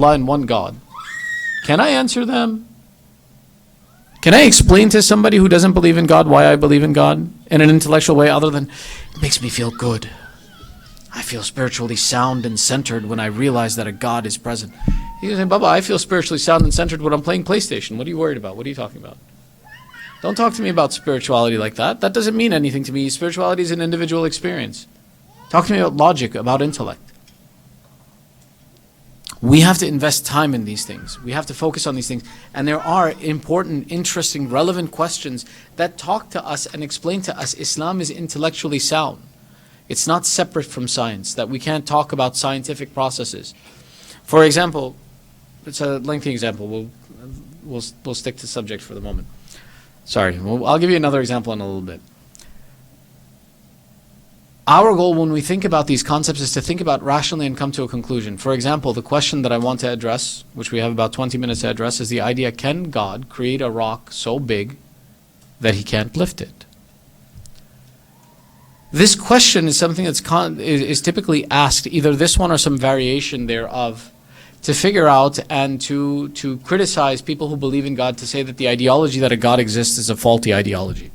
Allah and one God, can I answer them? Can I explain to somebody who doesn't believe in God why I believe in God in an intellectual way other than, it makes me feel good. I feel spiritually sound and centered when I realize that a God is present. You say, Baba, I feel spiritually sound and centered when I'm playing PlayStation. What are you worried about? What are you talking about? Don't talk to me about spirituality like that. That doesn't mean anything to me. Spirituality is an individual experience. Talk to me about logic, about intellect. We have to invest time in these things. We have to focus on these things. And there are important, interesting, relevant questions that talk to us and explain to us Islam is intellectually sound. It's not separate from science, that we can't talk about scientific processes. For example, it's a lengthy example. We'll stick to the subject for the moment. Sorry, I'll give you another example in a little bit. Our goal when we think about these concepts is to think about rationally and come to a conclusion. For example, the question that I want to address, which we have about 20 minutes to address, is the idea, can God create a rock so big that he can't lift it? This question is something that's is typically asked, either this one or some variation thereof, to figure out and to criticize people who believe in God, to say that the ideology that a God exists is a faulty ideology.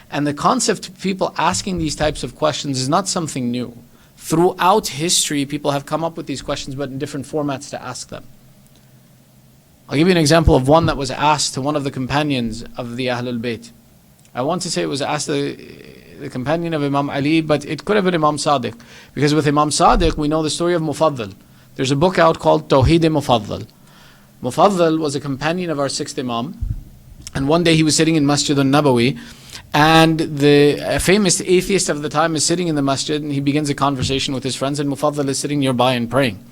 And the concept of people asking these types of questions is not something new. Throughout history, people have come up with these questions, but in different formats to ask them. I'll give you an example of one that was asked to one of the companions of the Ahlul Bayt. I want to say it was asked to the companion of Imam Ali, but it could have been Imam Sadiq. Because with Imam Sadiq, we know the story of Mufaddal. There's a book out called Tawheed Mufaddal. Mufaddal was a companion of our sixth Imam. And one day he was sitting in Masjid al-Nabawi, and the famous atheist of the time is sitting in the masjid, and he begins a conversation with his friends, and Mufaddal is sitting nearby and praying.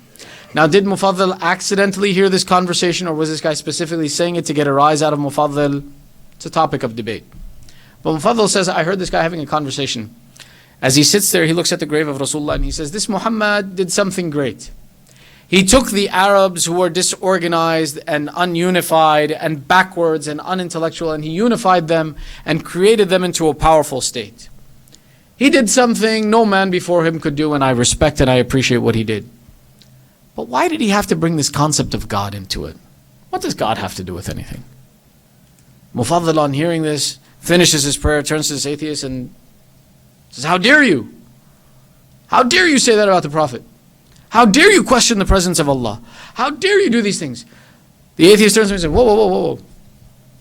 Now, did Mufaddal accidentally hear this conversation, or was this guy specifically saying it to get a rise out of Mufaddal? It's a topic of debate. But Mufaddal says, I heard this guy having a conversation. As he sits there, he looks at the grave of Rasulullah, and he says, this Muhammad did something great. He took the Arabs who were disorganized and ununified and backwards and unintellectual, and he unified them and created them into a powerful state. He did something no man before him could do, and I respect and I appreciate what he did. But why did he have to bring this concept of God into it? What does God have to do with anything? Mufaddal, on hearing this, finishes his prayer, turns to this atheist and says, how dare you? How dare you say that about the Prophet? How dare you question the presence of Allah? How dare you do these things? The atheist turns to him and says, whoa.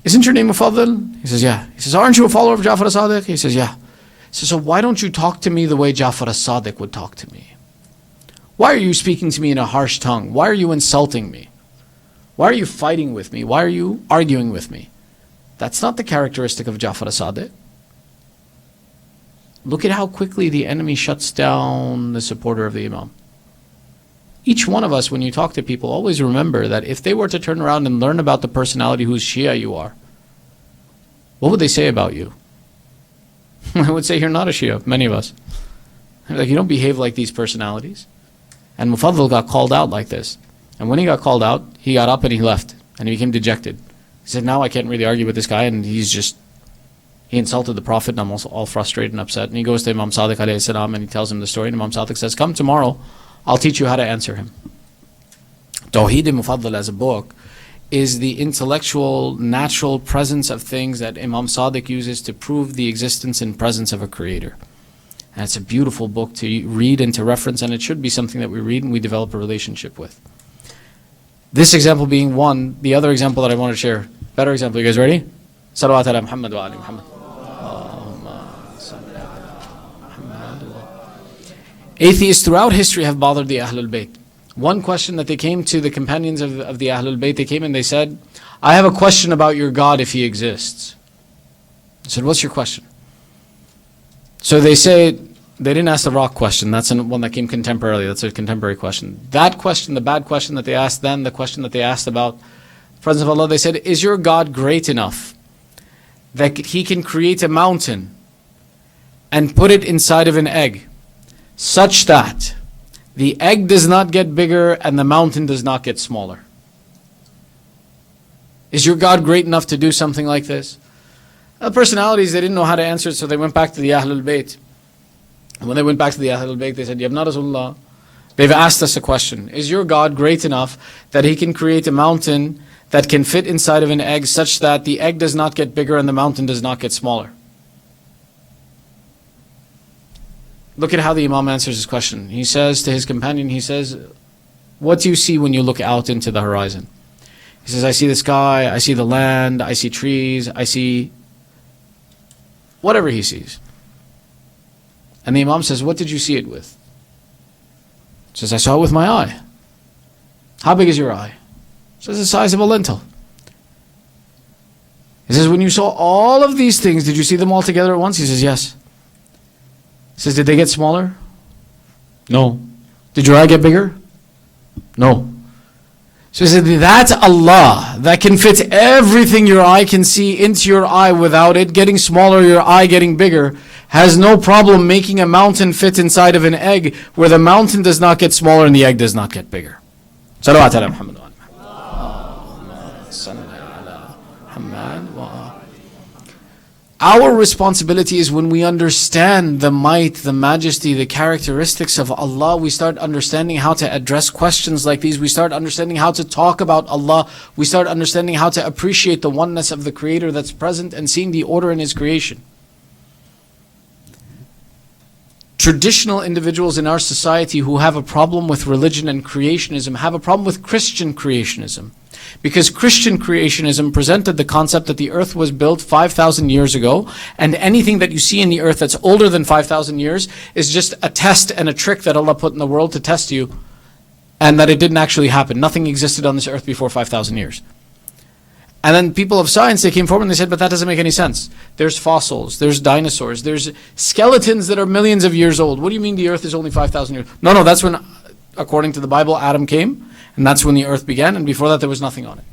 Isn't your name Mufaddal? He says, yeah. He says, aren't you a follower of Ja'far as-Sadiq? He says, yeah. He says, so why don't you talk to me the way Ja'far as-Sadiq would talk to me? Why are you speaking to me in a harsh tongue? Why are you insulting me? Why are you fighting with me? Why are you arguing with me? That's not the characteristic of Ja'far as-Sadiq. Look at how quickly the enemy shuts down the supporter of the Imam. Each one of us, when you talk to people, always remember that if they were to turn around and learn about the personality whose Shia you are, what would they say about you? I would say you're not a Shia, many of us. Like, you don't behave like these personalities. And Mufaddal got called out like this. And when he got called out, he got up and he left. And he became dejected. He said, now I can't really argue with this guy, and he insulted the Prophet, and I'm also all frustrated and upset. And he goes to Imam Sadiq alayhi salam, and he tells him the story, and Imam Sadiq says, come tomorrow, I'll teach you how to answer him. Tawheed Mufaddal as a book is the intellectual, natural presence of things that Imam Sadiq uses to prove the existence and presence of a creator. And it's a beautiful book to read and to reference, and it should be something that we read and we develop a relationship with. This example being one, the other example that I want to share, better example, you guys ready? Salawat ala Muhammad wa ali Muhammad. Atheists throughout history have bothered the Ahlul Bayt. One question that they came to the companions of the Ahlul Bayt, they came and they said, I have a question about your God if he exists. I said, what's your question? So they say, they didn't ask the rock question, that's one that came contemporarily, that's a contemporary question. That question, the bad question that they asked then, the question that they asked about the presence of Allah, they said, is your God great enough that he can create a mountain and put it inside of an egg, such that the egg does not get bigger and the mountain does not get smaller? Is your God great enough to do something like this? The personalities, they didn't know how to answer it, so they went back to the Ahlul Bayt. And when they went back to the Ahlul Bayt, they said, Ya ibn Rasulullah, They've asked us a question. Is your God great enough that He can create a mountain that can fit inside of an egg such that the egg does not get bigger and the mountain does not get smaller? Look at how the Imam answers this question. He says to his companion, he says, what do you see when you look out into the horizon? He says, I see the sky, I see the land, I see trees, I see whatever he sees. And the Imam says, what did you see it with? He says, I saw it with my eye. How big is your eye? He says, the size of a lentil. He says, when you saw all of these things, did you see them all together at once? He says, yes. He says, did they get smaller? No. Did your eye get bigger? No. So he said, that's Allah that can fit everything your eye can see into your eye without it getting smaller, your eye getting bigger, has no problem making a mountain fit inside of an egg where the mountain does not get smaller and the egg does not get bigger. Salawat ala Muhammad. Our responsibility is when we understand the might, the majesty, the characteristics of Allah, we start understanding how to address questions like these. We start understanding how to talk about Allah. We start understanding how to appreciate the oneness of the Creator that's present and seeing the order in His creation. Traditional individuals in our society who have a problem with religion and creationism have a problem with Christian creationism. Because Christian creationism presented the concept that the earth was built 5,000 years ago, and anything that you see in the earth that's older than 5,000 years is just a test and a trick that Allah put in the world to test you, and that it didn't actually happen. Nothing existed on this earth before 5,000 years. And then people of science, they came forward and they said, but that doesn't make any sense. There's fossils, there's dinosaurs, there's skeletons that are millions of years old. What do you mean the earth is only 5,000 years? No, that's when, according to the Bible, Adam came, and that's when the earth began, and before that there was nothing on it.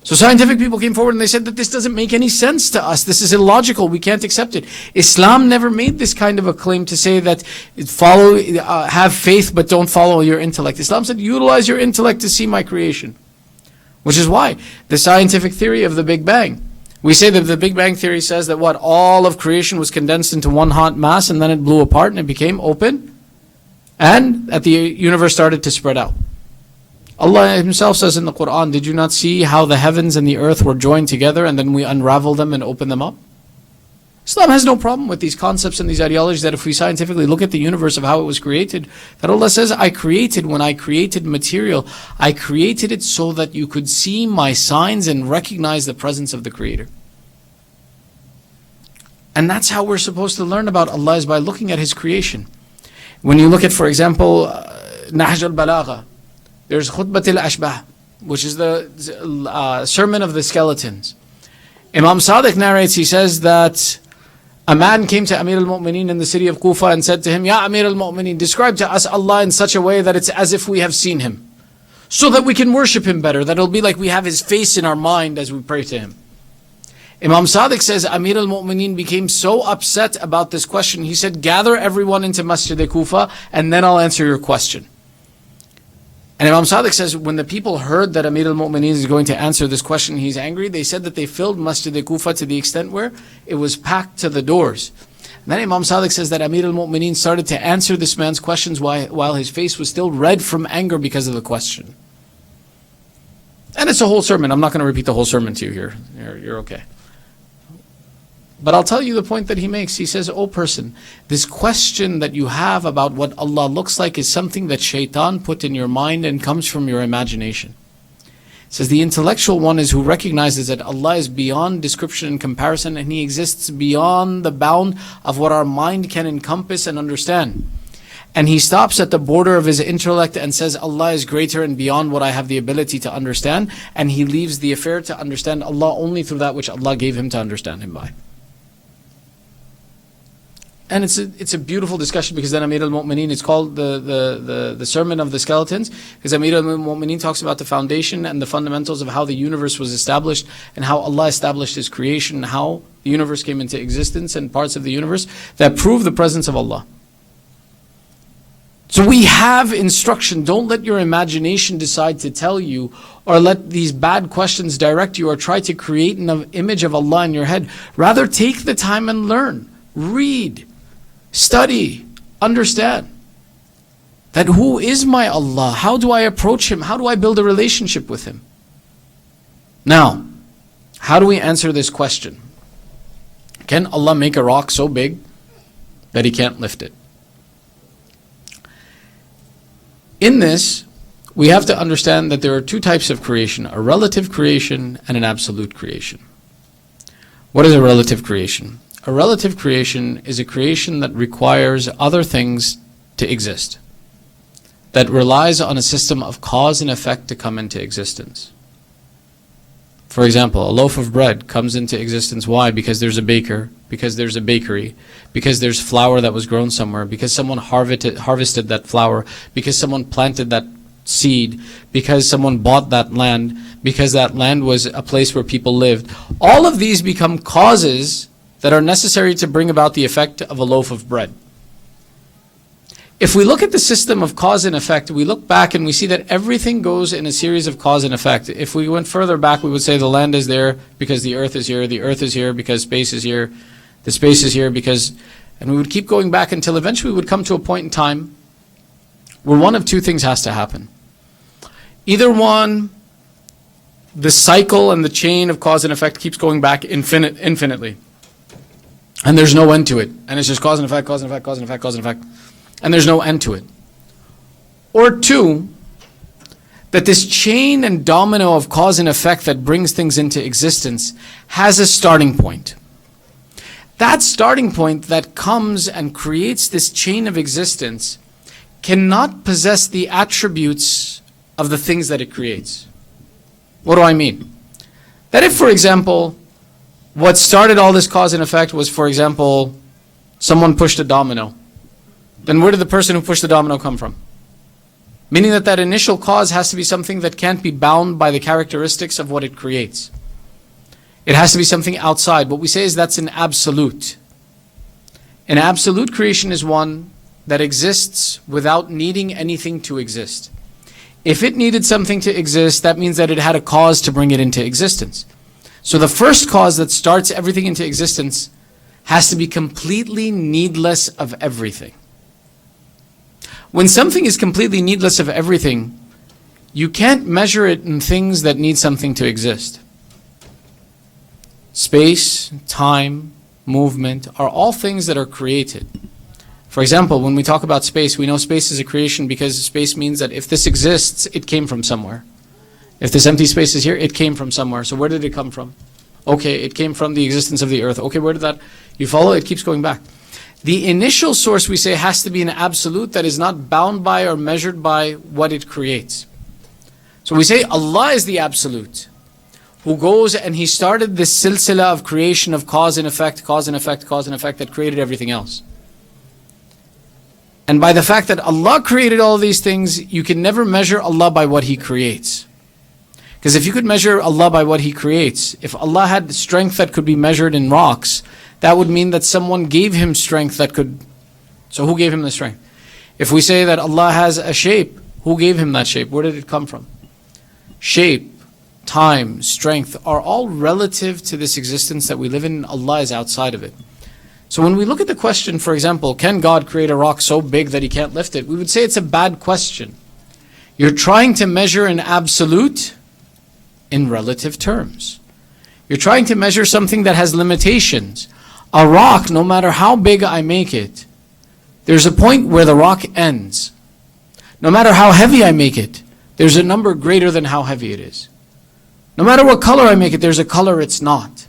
So scientific people came forward and they said that this doesn't make any sense to us. This is illogical. We can't accept it. Islam never made this kind of a claim to say that have faith but don't follow your intellect. Islam said utilize your intellect to see my creation. Which is why the scientific theory of the Big Bang. We say that the Big Bang theory says that all of creation was condensed into one hot mass and then it blew apart and it became open. And that the universe started to spread out. Allah Himself says in the Quran, did you not see how the heavens and the earth were joined together and then we unravel them and open them up? Islam has no problem with these concepts and these ideologies that if we scientifically look at the universe of how it was created, that Allah says, when I created material, I created it so that you could see my signs and recognize the presence of the Creator. And that's how we're supposed to learn about Allah, is by looking at His creation. When you look at, for example, Nahj al-Balagha, there's Khutbat al-Ashbah, which is the sermon of the skeletons. Imam Sadiq narrates, he says that a man came to Amir al-Mu'mineen in the city of Kufa and said to him, Ya Amir al-Mu'mineen, describe to us Allah in such a way that it's as if we have seen Him, so that we can worship Him better, that it'll be like we have His face in our mind as we pray to Him. Imam Sadiq says Amir al-Mu'mineen became so upset about this question, he said, gather everyone into Masjid Kufa and then I'll answer your question. And Imam Sadiq says when the people heard that Amir al-Mu'mineen is going to answer this question, he's angry. They said that they filled Masjid Kufa to the extent where it was packed to the doors. And then Imam Sadiq says that Amir al-Mu'mineen started to answer this man's questions while his face was still red from anger because of the question. And it's a whole sermon. I'm not going to repeat the whole sermon to you here. You're okay. But I'll tell you the point that he makes. He says, "O person, this question that you have about what Allah looks like is something that shaitan put in your mind and comes from your imagination." He says, the intellectual one is who recognizes that Allah is beyond description and comparison, and He exists beyond the bound of what our mind can encompass and understand. And he stops at the border of his intellect and says, Allah is greater and beyond what I have the ability to understand. And he leaves the affair to understand Allah only through that which Allah gave him to understand Him by. And it's a beautiful discussion, because then Amir al-Mu'mineen, it's called the Sermon of the Skeletons, because Amir al-Mu'mineen talks about the foundation and the fundamentals of how the universe was established and how Allah established His creation and how the universe came into existence and parts of the universe that prove the presence of Allah. So we have instruction. Don't let your imagination decide to tell you, or let these bad questions direct you, or try to create an image of Allah in your head. Rather, take the time and learn, read, study, understand. That who is my Allah? How do I approach Him? How do I build a relationship with Him? Now, how do we answer this question? Can Allah make a rock so big that He can't lift it? In this, we have to understand that there are two types of creation, a relative creation and an absolute creation. What is a relative creation? A relative creation is a creation that requires other things to exist, that relies on a system of cause and effect to come into existence. For example, a loaf of bread comes into existence. Why? Because there's a baker, because there's a bakery, because there's flour that was grown somewhere, because someone harvested that flour, because someone planted that seed, because someone bought that land, because that land was a place where people lived. All of these become causes that are necessary to bring about the effect of a loaf of bread. If we look at the system of cause and effect, we look back and we see that everything goes in a series of cause and effect. If we went further back, we would say the land is there because the earth is here because space is here, the space is here because, and we would keep going back until eventually we would come to a point in time where one of two things has to happen. Either one, the cycle and the chain of cause and effect keeps going back infinitely. And there's no end to it. And it's just cause and effect, cause and effect, cause and effect, cause and effect. And there's no end to it. Or two, that this chain and domino of cause and effect that brings things into existence has a starting point. That starting point that comes and creates this chain of existence cannot possess the attributes of the things that it creates. What do I mean? That if, for example, what started all this cause and effect was, for example, someone pushed a domino, then where did the person who pushed the domino come from? Meaning that that initial cause has to be something that can't be bound by the characteristics of what it creates. It has to be something outside. What we say is that's an absolute. An absolute creation is one that exists without needing anything to exist. If it needed something to exist, that means that it had a cause to bring it into existence. So the first cause that starts everything into existence has to be completely needless of everything. When something is completely needless of everything, you can't measure it in things that need something to exist. Space, time, movement are all things that are created. For example, when we talk about space, we know space is a creation because space means that if this exists, it came from somewhere. If this empty space is here, it came from somewhere. So where did it come from? Okay, it came from the existence of the earth. Okay, where did that? You follow? It keeps going back. The initial source, we say, has to be an absolute that is not bound by or measured by what it creates. So we say Allah is the absolute, who goes and He started this silsila of creation of cause and effect, cause and effect, cause and effect that created everything else. And by the fact that Allah created all these things, you can never measure Allah by what He creates. Because if you could measure Allah by what He creates, if Allah had strength that could be measured in rocks, that would mean that someone gave Him strength that could. So who gave Him the strength? If we say that Allah has a shape, who gave Him that shape? Where did it come from? Shape, time, strength are all relative to this existence that we live in. Allah is outside of it. So when we look at the question, for example, can God create a rock so big that He can't lift it? We would say it's a bad question. You're trying to measure an absolute in relative terms. You're trying to measure something that has limitations. A rock, no matter how big I make it, there's a point where the rock ends. No matter how heavy I make it, there's a number greater than how heavy it is. No matter what color I make it, there's a color it's not.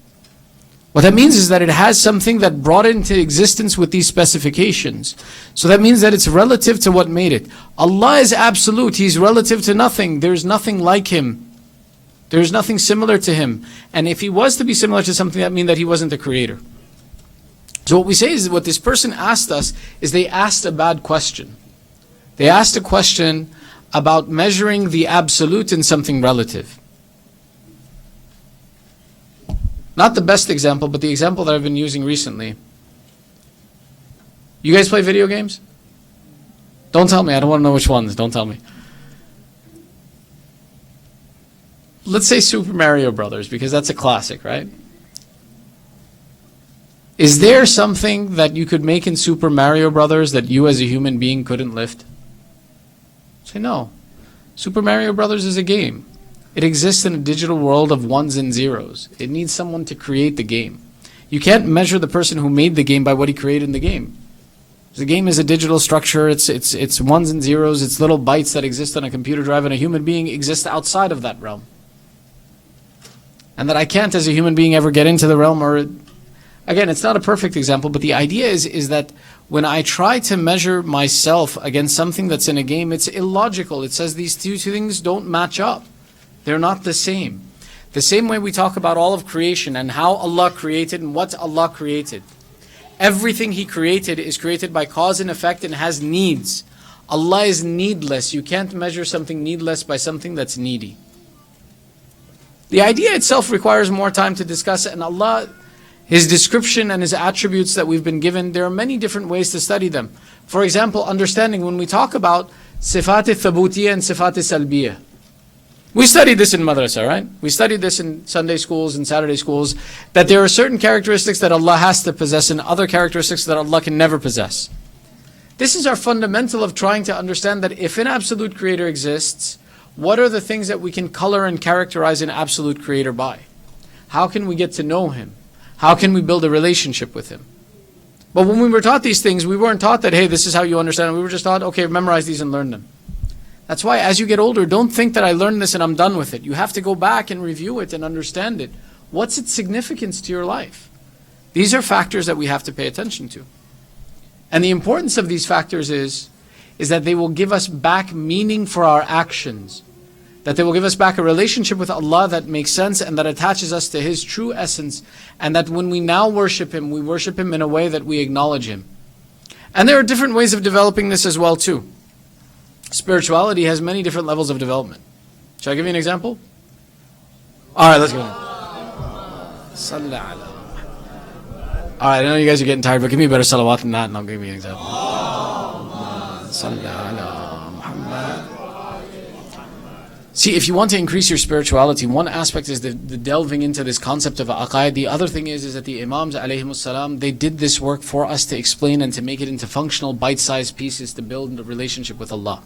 What that means is that it has something that brought it into existence with these specifications. So that means that it's relative to what made it. Allah is absolute. He's relative to nothing. There's nothing like Him. There's nothing similar to Him. And if He was to be similar to something, that means that He wasn't the creator. So what we say is what this person asked us is they asked a bad question. They asked a question about measuring the absolute in something relative. Not the best example, but the example that I've been using recently. You guys play video games? Don't tell me. I don't want to know which ones. Don't tell me. Let's say Super Mario Brothers, because that's a classic, right? Is there something that you could make in Super Mario Brothers that you as a human being couldn't lift? Say no. Super Mario Brothers is a game. It exists in a digital world of ones and zeros. It needs someone to create the game. You can't measure the person who made the game by what he created in the game. The game is a digital structure. It's ones and zeros. It's little bytes that exist on a computer drive, and a human being exists outside of that realm. And that I can't, as a human being, ever get into the realm. Or, again, it's not a perfect example, but the idea is that when I try to measure myself against something that's in a game, it's illogical. It says these two things don't match up. They're not the same. The same way we talk about all of creation and how Allah created and what Allah created. Everything He created is created by cause and effect and has needs. Allah is needless. You can't measure something needless by something that's needy. The idea itself requires more time to discuss, and Allah, His description and His attributes that we've been given, there are many different ways to study them. For example, understanding when we talk about Sifat al-Thabutiyya and Sifat al-Salbiyya. We studied this in madrasa, right? We studied this in Sunday schools and Saturday schools, that there are certain characteristics that Allah has to possess and other characteristics that Allah can never possess. This is our fundamental of trying to understand that if an absolute creator exists, what are the things that we can color and characterize an absolute creator by? How can we get to know Him? How can we build a relationship with Him? But when we were taught these things, we weren't taught that, hey, this is how you understand it. We were just taught, okay, memorize these and learn them. That's why as you get older, don't think that I learned this and I'm done with it. You have to go back and review it and understand it. What's its significance to your life? These are factors that we have to pay attention to. And the importance of these factors is that they will give us back meaning for our actions. That they will give us back a relationship with Allah that makes sense and that attaches us to His true essence. And that when we now worship Him, we worship Him in a way that we acknowledge Him. And there are different ways of developing this as well too. Spirituality has many different levels of development. Shall I give you an example? Alright, let's go. Alright, I know you guys are getting tired, but give me a better salawat than that and I'll give you an example. See, if you want to increase your spirituality, one aspect is the delving into this concept of aqaid. The other thing is that the Imams alayhimussalam, they did this work for us to explain and to make it into functional bite-sized pieces to build a relationship with Allah.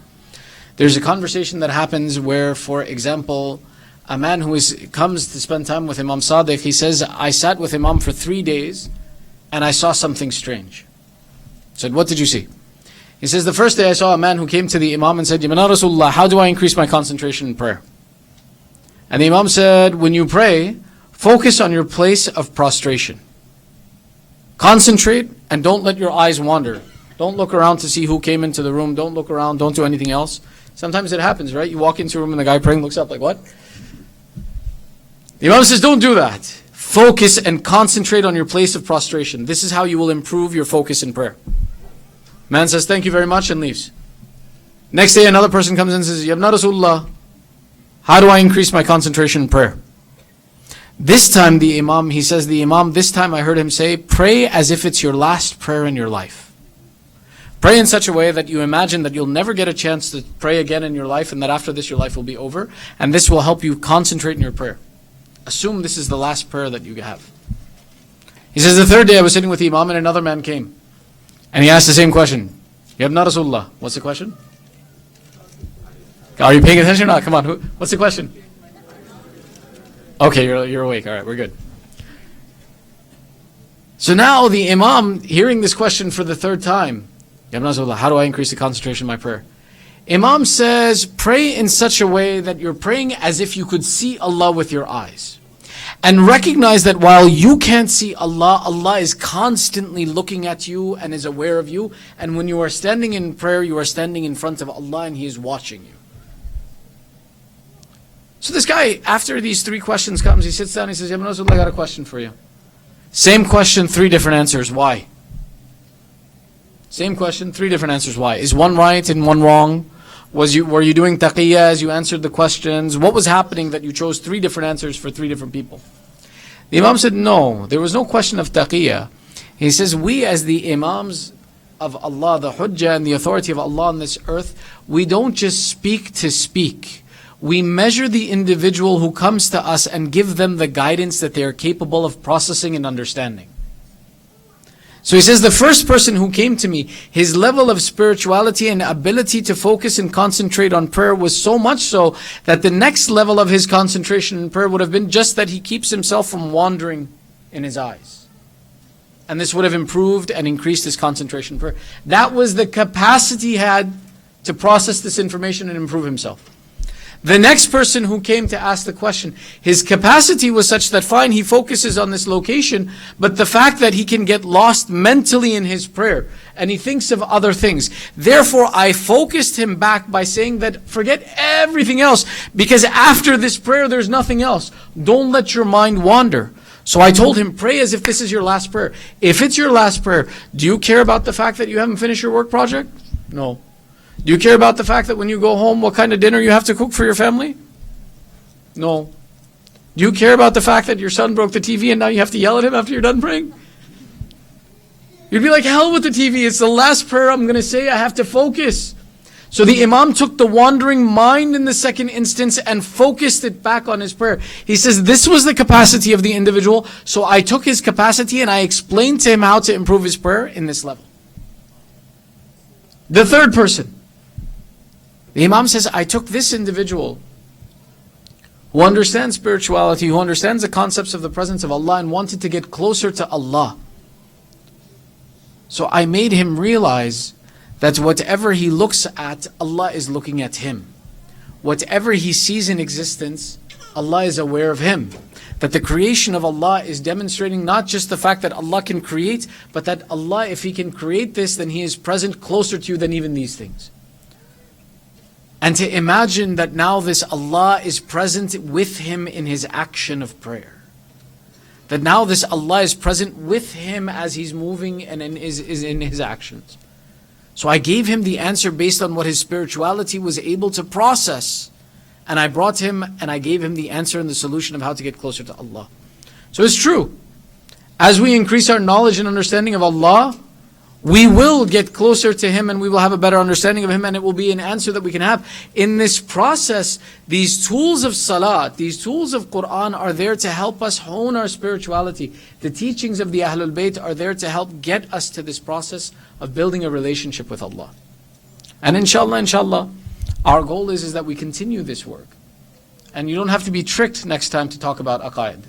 There's a conversation that happens where, for example, a man who comes to spend time with Imam Sadiq, he says, I sat with Imam for 3 days and I saw something strange. I said, what did you see? He says, the first day I saw a man who came to the Imam and said, Ya Rasulullah, how do I increase my concentration in prayer? And the Imam said, when you pray, focus on your place of prostration. Concentrate and don't let your eyes wander. Don't look around to see who came into the room. Don't look around. Don't do anything else. Sometimes it happens, right? You walk into a room and the guy praying looks up like, what? The Imam says, don't do that. Focus and concentrate on your place of prostration. This is how you will improve your focus in prayer. Man says, thank you very much, and leaves. Next day, another person comes in and says, Ya Rasulullah, how do I increase my concentration in prayer? This time the Imam, this time I heard him say, pray as if it's your last prayer in your life. Pray in such a way that you imagine that you'll never get a chance to pray again in your life and that after this your life will be over, and this will help you concentrate in your prayer. Assume this is the last prayer that you have. He says, the third day I was sitting with the Imam and another man came. And he asked the same question. Ya Rasulullah, what's the question? Are you paying attention or not? Come on, what's the question? Okay, you're awake. All right, we're good. So now the Imam, hearing this question for the third time, Ya Rasulullah, how do I increase the concentration in my prayer? Imam says, pray in such a way that you're praying as if you could see Allah with your eyes. And recognize that while you can't see Allah, Allah is constantly looking at you and is aware of you. And when you are standing in prayer, you are standing in front of Allah and He is watching you. So this guy, after these 3 questions comes, he sits down and he says, Ya Rasulullah, I got a question for you. Same question, 3 different answers. Why? Same question, 3 different answers. Why? Is one right and one wrong? Were you doing taqiyya as you answered the questions? What was happening that you chose 3 different answers for 3 different people? The Imam said, no, there was no question of taqiyya. He says, we as the Imams of Allah, the hujjah and the authority of Allah on this earth, we don't just speak to speak. We measure the individual who comes to us and give them the guidance that they are capable of processing and understanding. So he says the first person who came to me, his level of spirituality and ability to focus and concentrate on prayer was so much so that the next level of his concentration in prayer would have been just that he keeps himself from wandering in his eyes. And this would have improved and increased his concentration in prayer. That was the capacity he had to process this information and improve himself. The next person who came to ask the question, his capacity was such that fine, he focuses on this location, but the fact that he can get lost mentally in his prayer and he thinks of other things. Therefore, I focused him back by saying that forget everything else, because after this prayer, there's nothing else. Don't let your mind wander. So I told him, pray as if this is your last prayer. If it's your last prayer, do you care about the fact that you haven't finished your work project? No. Do you care about the fact that when you go home, what kind of dinner you have to cook for your family? No. Do you care about the fact that your son broke the TV and now you have to yell at him after you're done praying? You'd be like, hell with the TV. It's the last prayer I'm going to say. I have to focus. So the Imam took the wandering mind in the second instance and focused it back on his prayer. He says this was the capacity of the individual. So I took his capacity and I explained to him how to improve his prayer in this level. The third person. The Imam says, I took this individual who understands spirituality, who understands the concepts of the presence of Allah and wanted to get closer to Allah. So I made him realize that whatever he looks at, Allah is looking at him. Whatever he sees in existence, Allah is aware of him. That the creation of Allah is demonstrating not just the fact that Allah can create, but that Allah, if He can create this, then He is present closer to you than even these things. And to imagine that now this Allah is present with him in his action of prayer. That now this Allah is present with him as he's moving and is in his actions. So I gave him the answer based on what his spirituality was able to process. And I brought him and I gave him the answer and the solution of how to get closer to Allah. So it's true. As we increase our knowledge and understanding of Allah, we will get closer to Him and we will have a better understanding of Him, and it will be an answer that we can have. In this process, these tools of salat, these tools of Quran are there to help us hone our spirituality. The teachings of the Ahlul Bayt are there to help get us to this process of building a relationship with Allah. And inshallah, our goal is that we continue this work. And you don't have to be tricked next time to talk about aqaid.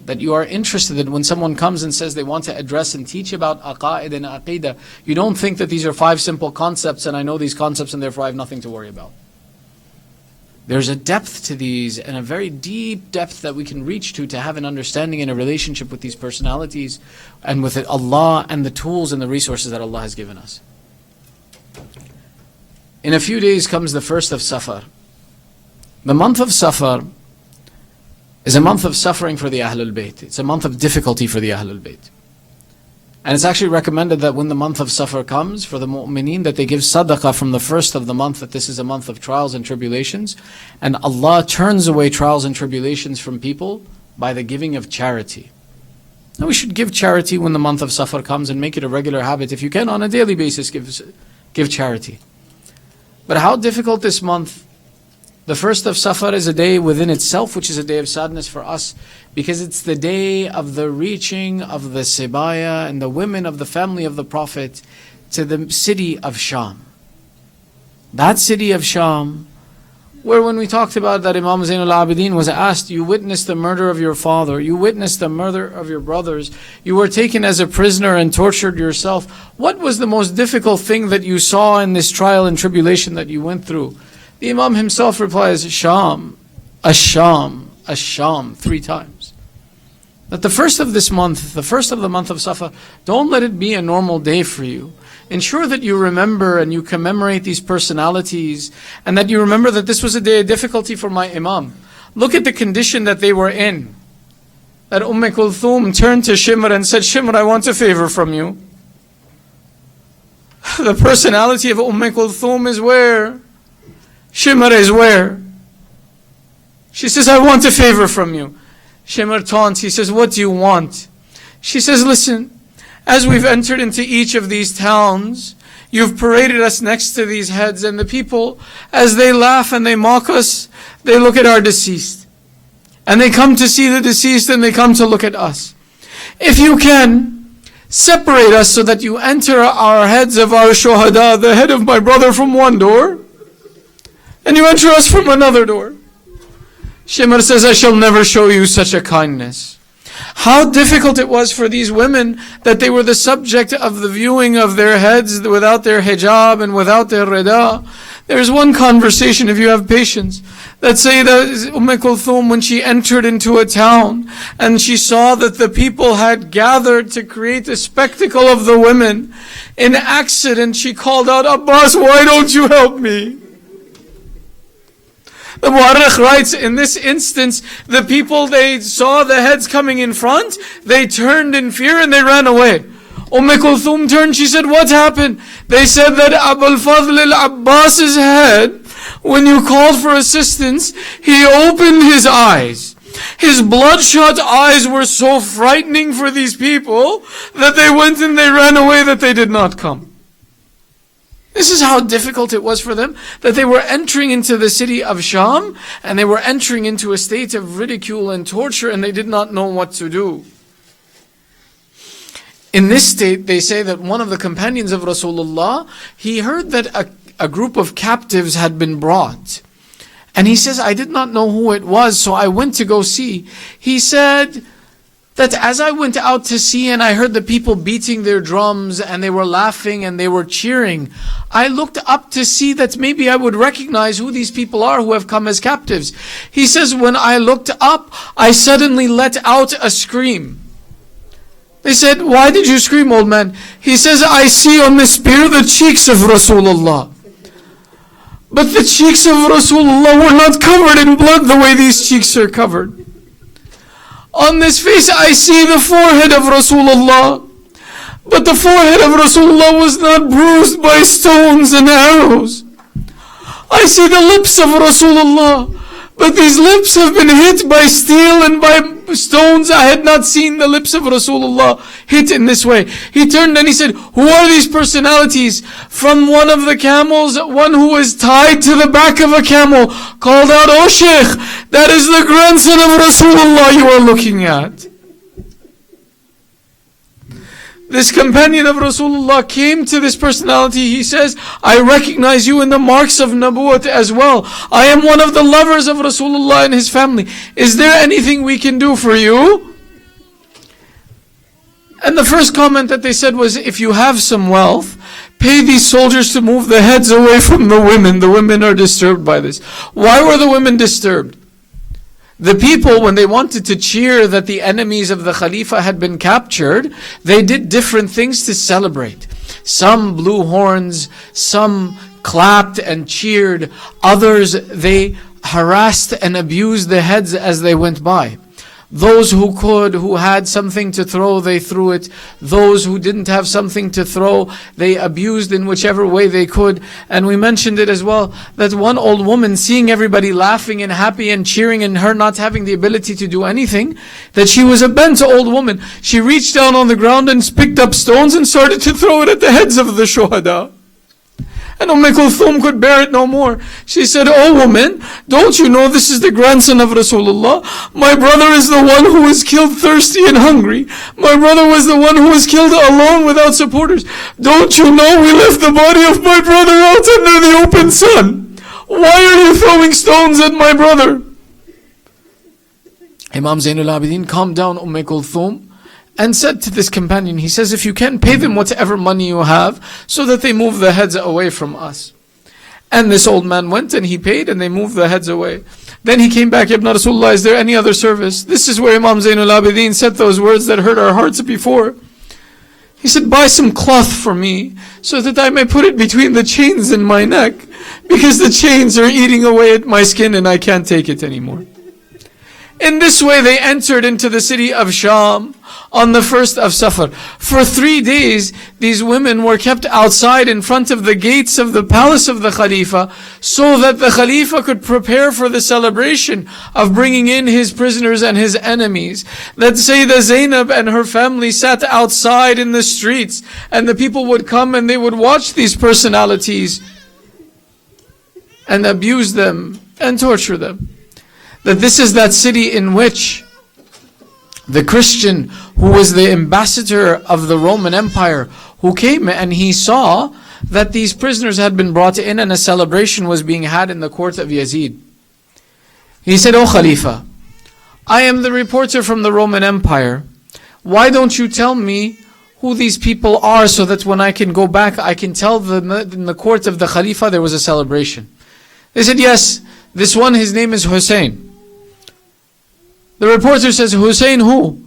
That you are interested in when someone comes and says they want to address and teach about aqaid and aqidah, you don't think that these are 5 simple concepts and I know these concepts and therefore I have nothing to worry about. There's a depth to these and a very deep depth that we can reach to have an understanding and a relationship with these personalities and with Allah and the tools and the resources that Allah has given us. In a few days comes the first of Safar. The month of Safar is a month of suffering for the Ahlul Bayt. It's a month of difficulty for the Ahlul Bayt. And it's actually recommended that when the month of Safar comes, for the mu'mineen, that they give sadaqah from the first of the month, that this is a month of trials and tribulations. And Allah turns away trials and tribulations from people by the giving of charity. Now we should give charity when the month of Safar comes and make it a regular habit. If you can, on a daily basis, give charity. But how difficult this month. The first of Safar is a day within itself, which is a day of sadness for us, because it's the day of the reaching of the Sabaya and the women of the family of the Prophet to the city of Sham. That city of Sham, where when we talked about that, Imam Zainul Abidin was asked, you witnessed the murder of your father, you witnessed the murder of your brothers, you were taken as a prisoner and tortured yourself. What was the most difficult thing that you saw in this trial and tribulation that you went through? The Imam himself replies, Sham, Ash-Sham, Ash-Sham, 3 times. That the first of this month, the first of the month of Safar, don't let it be a normal day for you. Ensure that you remember and you commemorate these personalities, and that you remember that this was a day of difficulty for my Imam. Look at the condition that they were in. That Kulthum turned to Shimr and said, Shimr, I want a favor from you. The personality of Kulthum is where? Shimr is where? She says, I want a favor from you. Shimr taunts. He says, what do you want? She says, listen, as we've entered into each of these towns, you've paraded us next to these heads, and the people, as they laugh and they mock us, they look at our deceased. And they come to see the deceased and they come to look at us. If you can, separate us so that you enter our heads of our shuhada, the head of my brother from one door, and you enter us from another door. Shimr says, I shall never show you such a kindness. How difficult it was for these women that they were the subject of the viewing of their heads without their hijab and without their rida. There's one conversation, if you have patience, that say that Kulthum, when she entered into a town and she saw that the people had gathered to create a spectacle of the women, in accident she called out, Abbas, why don't you help me? The Mu'arrikh writes, in this instance, the people, they saw the heads coming in front, they turned in fear and they ran away. Kulthum turned, she said, what happened? They said that Abul Fadl al-Abbas's head, when you called for assistance, he opened his eyes. His bloodshot eyes were so frightening for these people that they went and they ran away, that they did not come. This is how difficult it was for them, that they were entering into the city of Sham, and they were entering into a state of ridicule and torture, and they did not know what to do. In this state, they say that one of the companions of Rasulullah, he heard that a group of captives had been brought. And he says, I did not know who it was, so I went to go see. He said that as I went out to see and I heard the people beating their drums and they were laughing and they were cheering, I looked up to see that maybe I would recognize who these people are who have come as captives. He says, when I looked up, I suddenly let out a scream. They said, why did you scream, old man? He says, I see on the spear the cheeks of Rasulullah. But the cheeks of Rasulullah were not covered in blood the way these cheeks are covered. On this face I see the forehead of Rasulullah. But the forehead of Rasulullah was not bruised by stones and arrows. I see the lips of Rasulullah. But these lips have been hit by steel and by stones. I had not seen the lips of Rasulullah hit in this way. He turned and he said, who are these personalities? From one of the camels, one who was tied to the back of a camel, called out, oh Shaykh, that is the grandson of Rasulullah you are looking at. This companion of Rasulullah came to this personality. He says, I recognize you in the marks of Nabuwwat as well. I am one of the lovers of Rasulullah and his family. Is there anything we can do for you? And the first comment that they said was, if you have some wealth, pay these soldiers to move the heads away from the women. The women are disturbed by this. Why were the women disturbed? The people, when they wanted to cheer that the enemies of the Khalifa had been captured, they did different things to celebrate. Some blew horns, some clapped and cheered, others they harassed and abused the heads as they went by. Those who had something to throw, they threw it. Those who didn't have something to throw, they abused in whichever way they could. And we mentioned it as well, that one old woman, seeing everybody laughing and happy and cheering and her not having the ability to do anything, that she was a bent old woman. She reached down on the ground and picked up stones and started to throw it at the heads of the shuhada. And Kulthum could bear it no more. She said, oh woman, don't you know this is the grandson of Rasulullah? My brother is the one who was killed thirsty and hungry. My brother was the one who was killed alone without supporters. Don't you know we left the body of my brother out under the open sun? Why are you throwing stones at my brother? Imam Zainul Abidin calmed down Kulthum and said to this companion, he says, if you can, pay them whatever money you have so that they move the heads away from us. And this old man went and he paid and they moved the heads away. Then he came back, Ibn Rasulullah, is there any other service? This is where Imam Zainul Abidin said those words that hurt our hearts before. He said, buy some cloth for me so that I may put it between the chains in my neck, because the chains are eating away at my skin and I can't take it anymore. In this way they entered into the city of Sham on the 1st of Safar. For 3 days, these women were kept outside in front of the gates of the palace of the Khalifa, so that the Khalifa could prepare for the celebration of bringing in his prisoners and his enemies. That Sayyidah Zainab and her family sat outside in the streets, and the people would come and they would watch these personalities and abuse them and torture them. That this is that city in which the Christian who was the ambassador of the Roman Empire, who came and he saw that these prisoners had been brought in and a celebration was being had in the court of Yazid. He said, "O Khalifa, I am the reporter from the Roman Empire. Why don't you tell me who these people are so that when I can go back, I can tell them in the court of the Khalifa there was a celebration?" They said, "Yes, this one, his name is Hussein." The reporter says, "Hussein who?"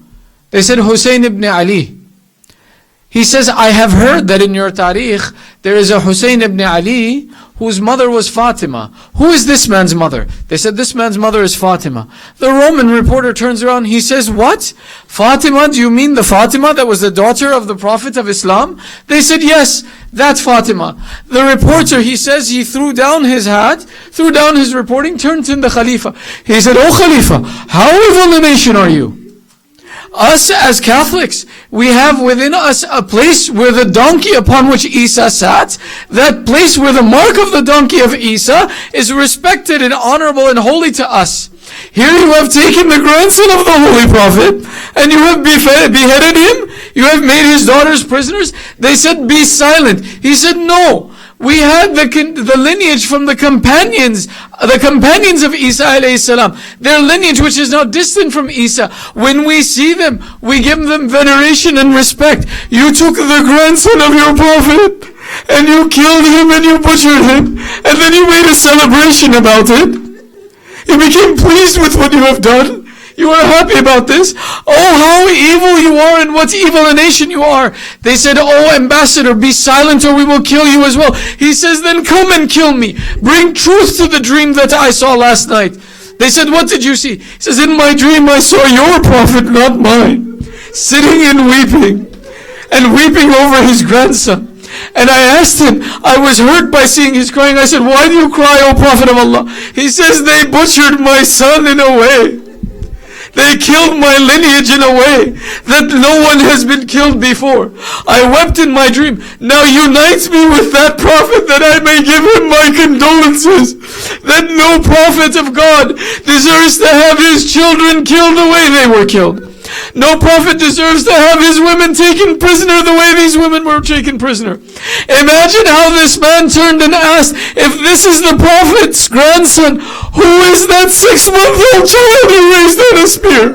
They said, "Hussein ibn Ali." He says, "I have heard that in your tarikh there is a Hussein ibn Ali whose mother was Fatima. Who is this man's mother?" They said, "This man's mother is Fatima." The Roman reporter turns around, he says, "What? Fatima? Do you mean the Fatima that was the daughter of the Prophet of Islam?" They said, "Yes, that Fatima." The reporter, he says, he threw down his hat, threw down his reporting, turned to the Khalifa. He said, "Oh Khalifa, how evil a nation are you? Us as Catholics, we have within us a place where the donkey upon which Isa sat, that place where the mark of the donkey of Isa is respected and honorable and holy to us. Here you have taken the grandson of the Holy Prophet and you have beheaded him, you have made his daughters prisoners." They said, "Be silent." He said, "No. We had the lineage from the companions of Isa alayhi salam. Their lineage which is now distant from Isa. When we see them, we give them veneration and respect. You took the grandson of your prophet and you killed him and you butchered him. And then you made a celebration about it. You became pleased with what you have done. You are happy about this. Oh, how evil you are and what evil a nation you are." They said, "Oh, ambassador, be silent or we will kill you as well." He says, "Then come and kill me. Bring truth to the dream that I saw last night." They said, "What did you see?" He says, "In my dream I saw your prophet, not mine, sitting and weeping over his grandson. And I asked him, I was hurt by seeing his crying. I said, 'Why do you cry, O Prophet of Allah?' He says, 'They butchered my son in a way. They killed my lineage in a way that no one has been killed before. I wept in my dream. Now unite me with that prophet that I may give him my condolences. That no prophet of God deserves to have his children killed the way they were killed. No prophet deserves to have his women taken prisoner the way these women were taken prisoner.'" Imagine how this man turned and asked, "If this is the prophet's grandson, who is that 6-month-old child who raised on a spear?"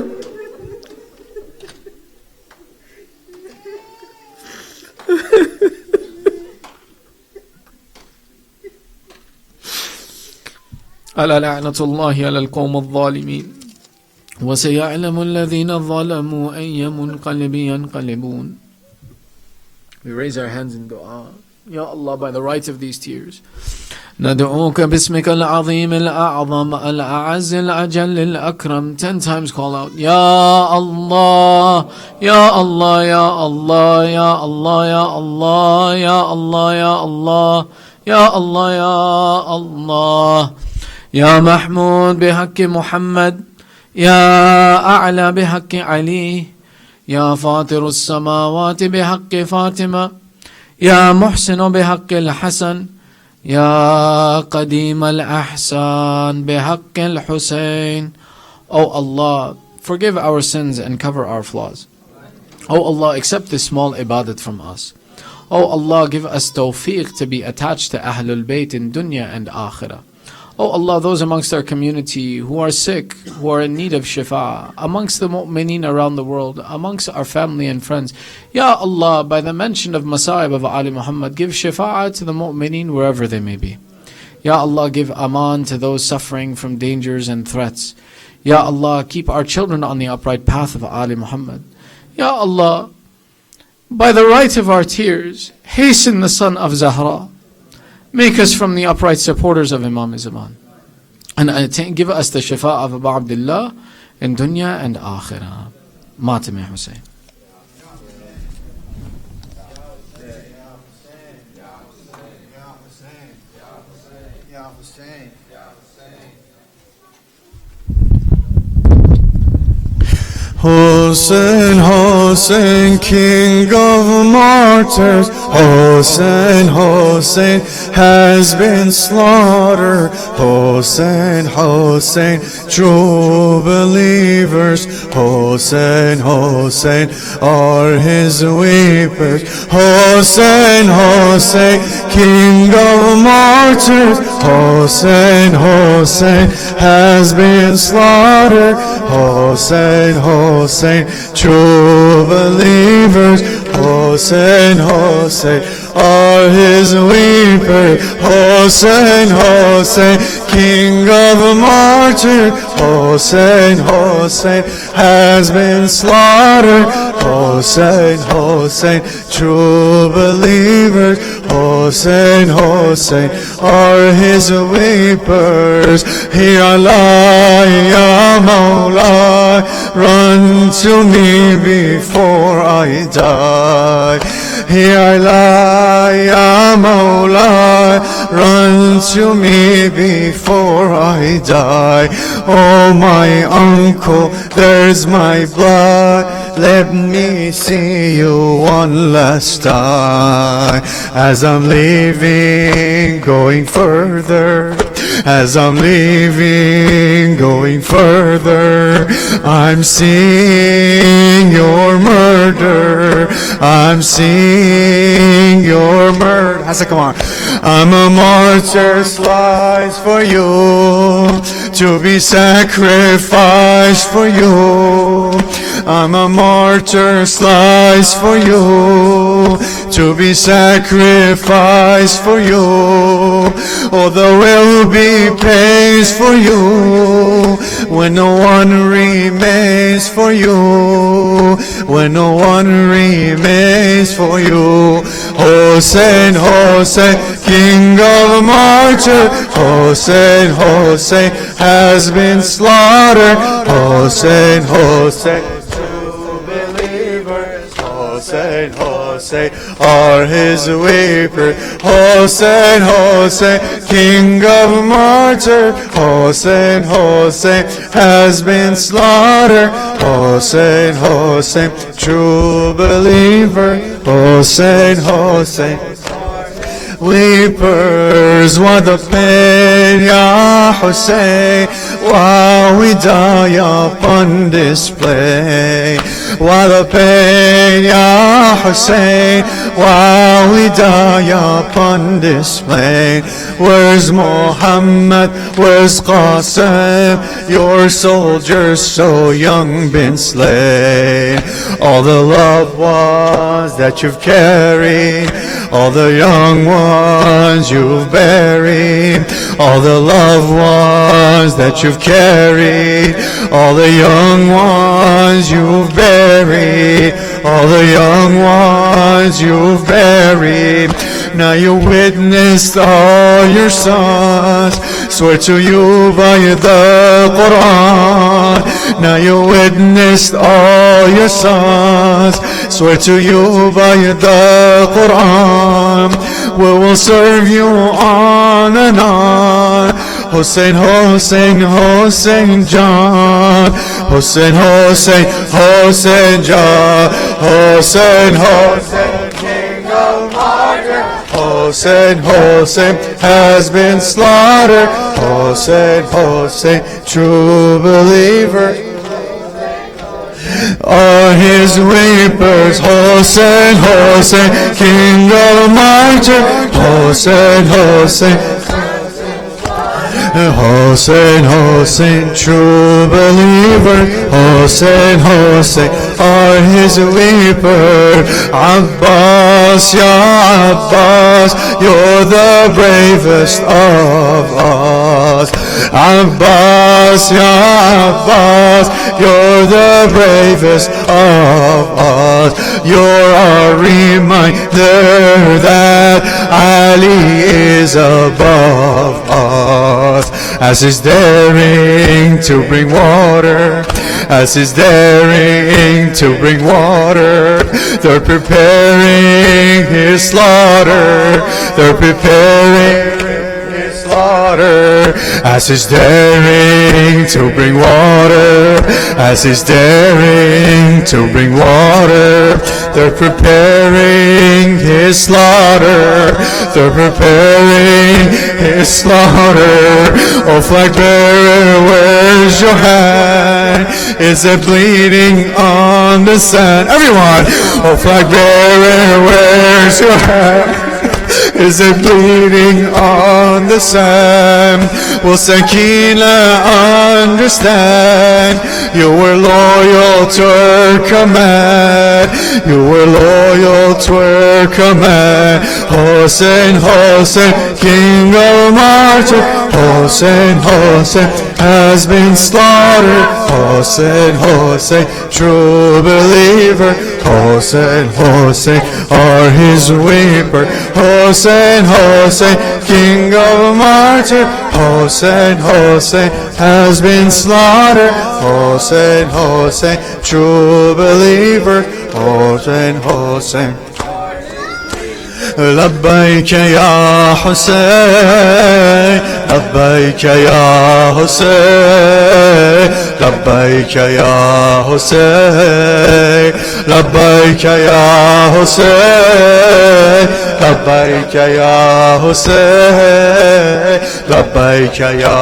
ألا لعنة الله على القوم الظالمين وسيعلم الذين ظلموا أي منقلب ينقلبون. We raise our hands in dua. Ya Allah, by the right of these tears, ندعوك باسمك العظيم الأعظم الأعز الأجل الأكرم. 10 times call out, Ya Allah, Ya Allah, Ya Allah, Ya Allah, Ya Allah, Ya Allah, Ya Allah, Ya Allah, Ya Allah. Ya Mahmud بحق محمد, يا أعلى بحق علي, يا فاطر السماوات بحق فاطمة, يا محسن بحق الحسن, يا قديم الأحسان بحق الحسين. O Allah, forgive our sins and cover our flaws. O Allah, accept this small ibadat from us. O Allah, give us tawfiq to be attached to Ahlul Bayt in dunya and akhirah. Oh Allah, those amongst our community who are sick, who are in need of shifa, amongst the mu'mineen around the world, amongst our family and friends, Ya Allah, by the mention of Masa'ib of Ali Muhammad, give shifa to the mu'mineen wherever they may be. Ya Allah, give aman to those suffering from dangers and threats. Ya Allah, keep our children on the upright path of Ali Muhammad. Ya Allah, by the right of our tears, hasten the son of Zahra. Make us from the upright supporters of Imam Zaman. And give us the shifa of Abu Abdullah in dunya and akhirah. Matam ya Hussein. Hussein, Hussein, king of martyrs. Hussein, Hussein has been slaughtered. Hussein, Hussein, true believers. Hussein, Hussein are his weepers. Hussein, Hussein, king of martyrs. Hussein, Hussein has been slaughtered. Hussein, Hussein, true believers. Hussein, Hussein are his weepers. Hussein, Hussein, king of martyrs. Hussein, Hussein has been slaughtered. Hussein, Hussein, true believers. Hussein, Hussein are his weepers. Here Allah, Ya Mawla, run to me before I die. Here Allah, Ya Mawla, run to me before I die. Oh my uncle, there's my blood. Let me see you one last time. As I'm leaving, going further. As I'm leaving, going further, I'm seeing your murder. I'm seeing your murder. How's it come on? I'm a martyr sliced for you, to be sacrificed for you. I'm a martyr sliced for you, to be sacrificed for you. Oh, there will be pains for you when no one remains for you. When no one remains for you. Hussein, Hussein, king of martyrs. Hussein, Hussein has been slaughtered. Hussein, Hussein, true believers. Hussein, Hussein are his weepers. Hussein, Hussein, king of martyrs. Hussein, Hussein has been slaughtered. Hussein, Hussein, true believer. Hussein, Hussein, weepers, what the pain, Ya Hussein, while we die upon display. What the pain, Ya Hussein, while we die upon display. Where's Muhammad, where's Qasim, your soldiers so young been slain. All the loved ones that you've carried, all the young ones you've buried, all the loved ones that you've carried, all the young ones you've buried, all the young ones you've buried. Now you witnessed all your sons swear to you by the Quran. Now you witnessed all your sons swear to you by the Quran. We will serve you on and on. Hussein, Hussein, Hussein John. Hussein, Hussein, Hussein John. Hussein, Hussein, King of martyrs. Hussein, Hussein has been slaughtered. Hussein, Hussein, true believer are his weepers. Hussein, Hussein, king of martyrs. Hussein, Hussein, Hussein, Hussein, true believer. Hussein, Hussein are his weeper. Abbas, Ya Abbas, you're the bravest of us. Abbas, Ya Abbas, you're the bravest of us. You're a reminder that Ali is above us. As he's daring to bring water, as he's daring to bring water, they're preparing his slaughter. They're preparing his slaughter. As he's daring to bring water, as he's daring to bring water. They're preparing his slaughter. They're preparing his slaughter. Oh, flag bearer, where's your hand? Is it bleeding on the sand? Everyone! Oh, flag bearer, where's your hand? Is it bleeding on the sand? Will Sakina understand? You were loyal to her command. You were loyal to her command. Hossein, Hossein, King of Martyrs. Hossein, Hossein has been slaughtered. Hossein, Hossein, true believer. Hossein, Hossein, are his weeper. Hossein, Hossein, King of Martyrs. Hossein, Hossein has been slaughtered. Hossein, Hossein, true believer. Hossein, Hossein. لبيك يا حسين لبيك يا حسين لبيك يا حسين لبيك يا حسين لبيك يا حسين لبيك يا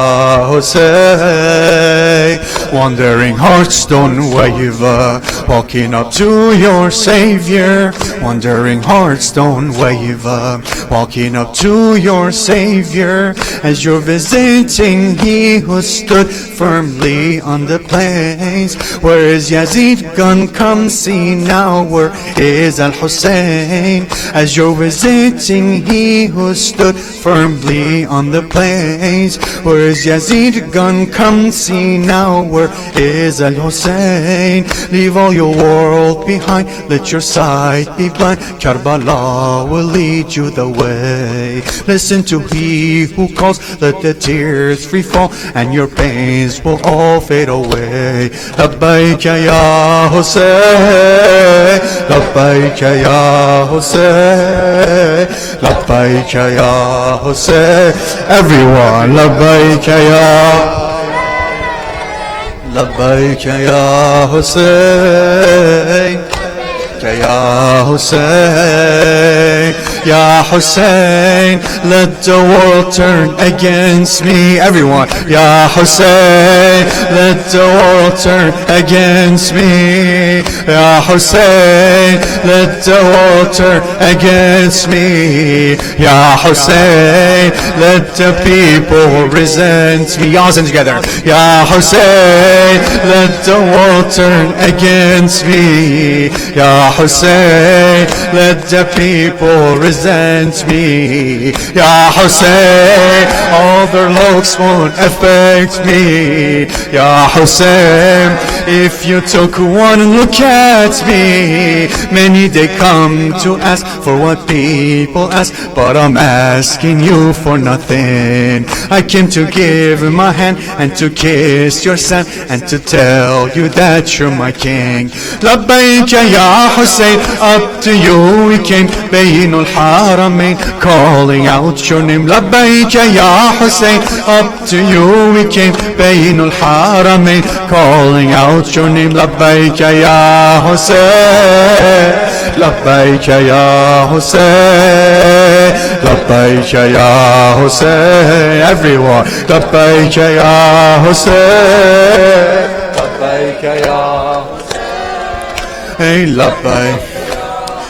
حسين. Wandering hearts don't waver, walking up to your Savior. Wandering hearts don't waver, walking up to your Savior. As you're visiting he who stood firmly on the plains. Where is Yazid gone? Come see now, where is Al-Hussein? As you're visiting he who stood firmly on the plains. Where is Yazid gone? Come see now, where is Al-Hussein? Leave all your world behind, let your sight be blind. Karbala will lead you the way. Listen to he who calls, let the tears free fall, and your pains will all fade away. Labbaika ya Hussein, Labbaika ya Hussein, Labbaika ya Hussein. Everyone, Labbaika ya لبيك يا حسين يا حسين يا حسين. Let the world turn against me. Everyone, يا حسين. Let the world turn against me. يا حسين. Let the world turn against me. يا حسين. Let the people resent me. Y'all sing together. يا حسين. Let the world turn against me. يا حسين. Let the people resent me. Ya Hussein, all their looks won't affect me. Ya Hussein, if you took one look at me, many they come to ask for what people ask, but I'm asking you for nothing. I came to give my hand and to kiss your son and to tell you that you're my king. Labbaika ya Hussein, up to you we came, Baynul Haramain, calling out your name. Labbaika ya Hussein, up to you we came, Baynul Haramain, calling out your name. Labbaika ya Hussein, Labbaika ya Hussein, Labbaika ya Hussein. Everyone, Labbaika ya Hussein, Labbaika ya Hussein, Labbaika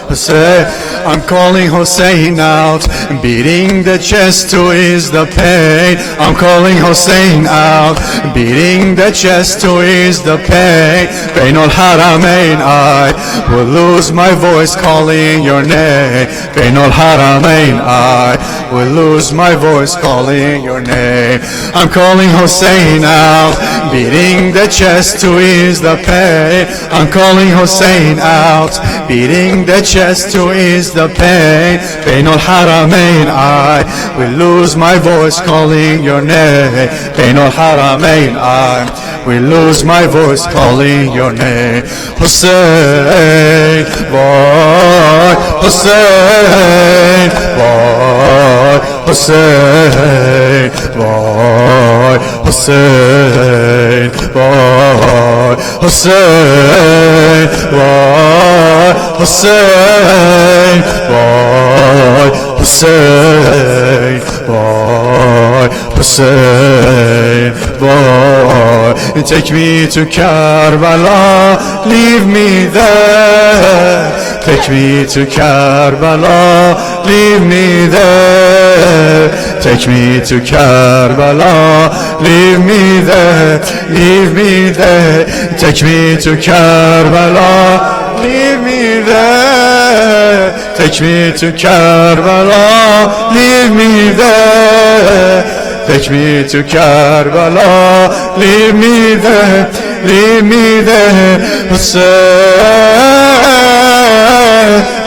Hussein. I'm calling Hussein out, beating the chest to ease the pain. I'm calling Hussein out, beating the chest to ease the pain. Bainul Haramain, I will lose my voice calling your name. Bainul Haramain, I will lose my voice calling your name. I'm calling Hussein out, beating the chest to ease the pain. I'm calling Hussein out, beating the chest to ease the pain. Bainul Haramain, I will lose my voice calling your name. Bainul Haramain, I will lose my voice calling your name. Hussein, boy, Hussein, boy, Hussein, boy, Hussein, boy, حسین وای حسین وای حسین وای حسین وای take me to Karbala leave me there take me to Karbala leave me there take me to Karbala leave me there leave me there take me to Karbala leave me there take me to Karbala leave me there take me to Karbala leave me there leave me there Hussein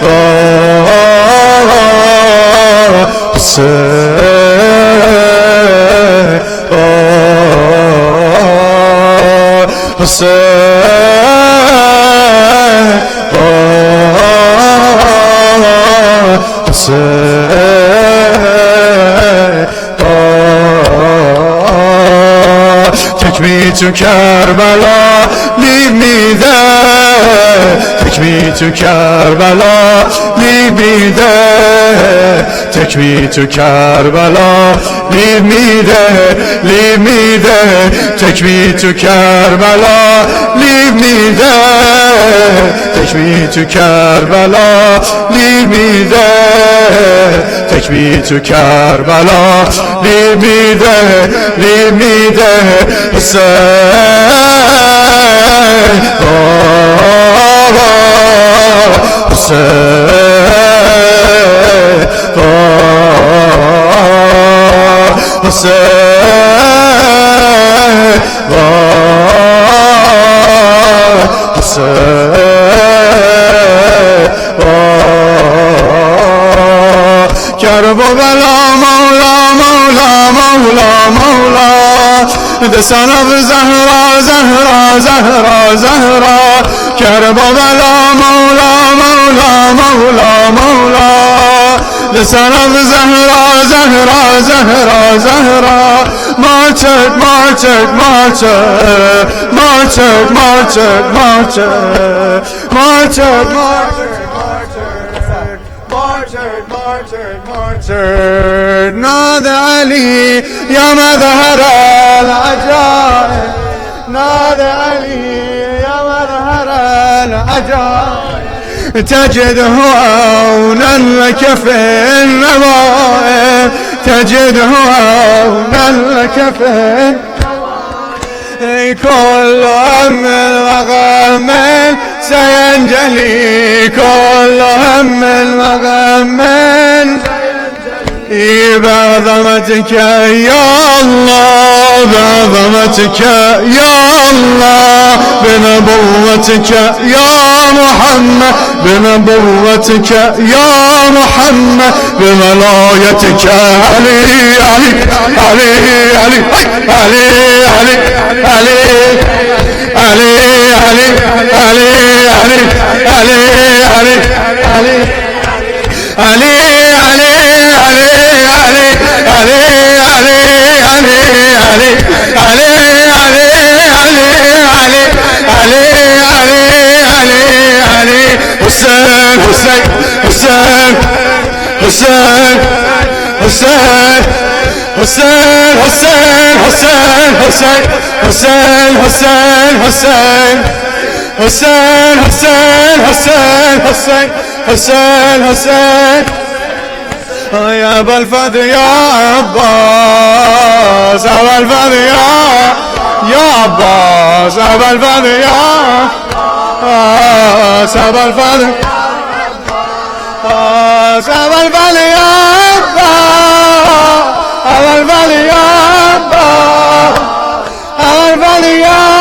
oh, Hussein oh, Hussein oh, Hussein oh, take me to Karbala leave me there take me to Karbala leave me there take me to Karbala leave me there leave me there take me to Karbala leave me there take me to Karbala leave me there take me to Karbala leave me there leave me there Hussein oh, Hussein oh, Hussein oh, Hussein oh, Karbala Mawla Mawla Mawla Mawla the son of Zahra Zahra Zahra Zahra Karbala Mawla Mawla Mawla Mawla the son of Zahra Zahra Zahra Zahra martyred martyred martyred martyred martyred martyred martyred martyred martyred martyred نادى علي يا مظهر العجائب نادى علي يا مظهر العجائب تجده عونا لك في النوائب تجده عونا لك في كل هم وغم سينجلي كل هم وغم بعظمتك يا الله بعظمتك يا الله بنبوتك يا محمد بنبوتك يا محمد بولايتك علي علي علي علي علي علي علي علي علي علي علي علي علي علي حسين حسين حسين حسين حسين حسين حسين حسين حسين حسين حسين حسين حسين حسين حسين حسين حسين حسين يا ابا الفضل يا عباس ابا الفضل يا عباس ابا الفضل يا عباس ابا الفضل ابا الفضل يا عباس ابا الفضل يا عباس ابا الفضل يا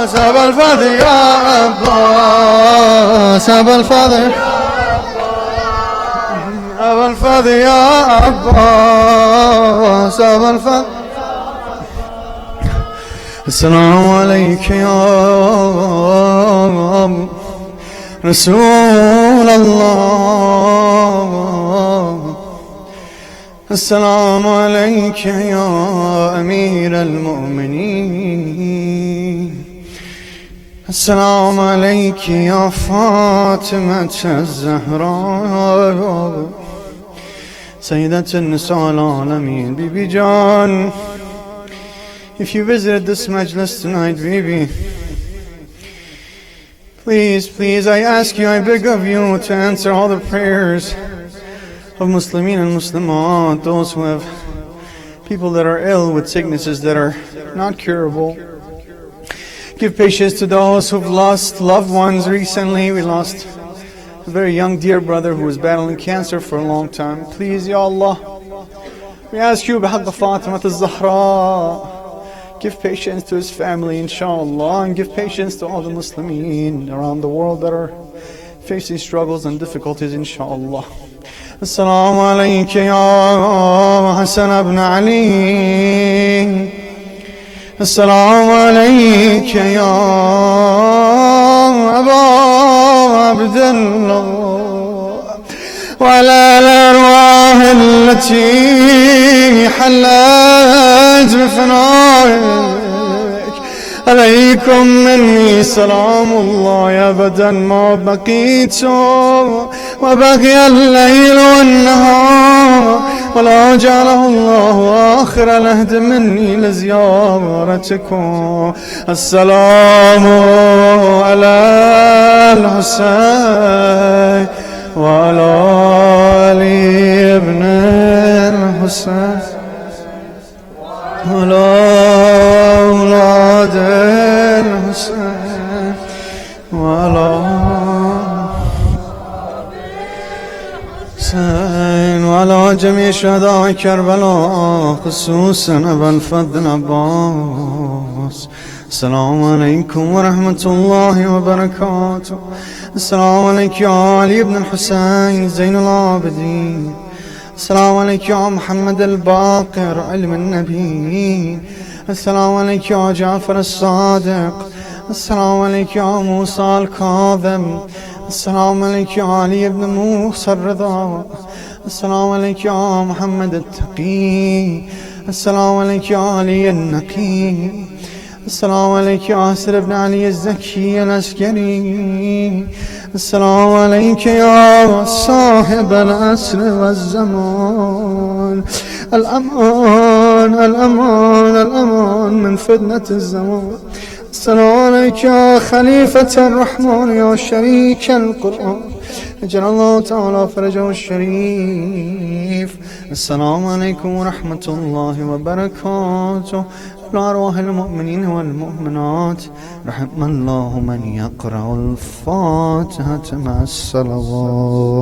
عباس ابا الفضل يا عباس ابا الفضل ابا الفضل يا عباس ابا الفضل السلام عليك يا رسول الله السلام عليك يا أمير المؤمنين. السلام عليك يا فاطمة الزهراء سيدة النساء العالمين. Bibi John, if you visited this majlis tonight, Bibi, please, I ask you, I beg of you to answer all the prayers of Muslimin and Muslimat, those who have people that are ill with sicknesses that are not curable. Give patience to those who've lost loved ones recently. We lost a very young dear brother who was battling cancer for a long time. Please, Ya Allah, we ask you بحق Fatima al-Zahra, give patience to his family, inshallah, and give patience to all the Muslimin around the world that are facing struggles and difficulties, inshallah. Assalamu alayka ya Hasan ibn Ali. Assalamu alayka ya Aba Abdullah wa ala al-arwah allati halat bifanaik. عليكم مني سلام الله يا أبدا ما بقيت وبقي الليل والنهار ولا جعله الله آخر العهد مني لزيارتكم. السلام على الحسين وعلى علي ابن الحسين وعلى أولاد الحسين وعلى حسين وعلى جميع شهداء كربلاء خصوصا أبا الفضل عباس. السلام عليكم ورحمة الله وبركاته. السلام عليك يا علي بن الحسين زين العابدين. السلام عليك يا محمد الباقر علم النبي. السلام عليك يا جعفر الصادق. السلام عليك يا موسى الكاظم. السلام عليك يا علي بن موسى الرضا. السلام عليك يا محمد التقي. السلام عليك يا علي النقي. السلام عليك يا أسر بن علي الزكي العسكري. السلام عليك يا صاحب العصر والزمان. الأمان الأمان الأمان من فتنة الزمان. السلام عليك يا خليفة الرحمن يا شريك القرآن أجل الله تعالى فرجه الشريف. السلام عليكم ورحمة الله وبركاته. لأرواح المؤمنين والمؤمنات رحم الله من يقرأ الفاتحة مع الصلوات.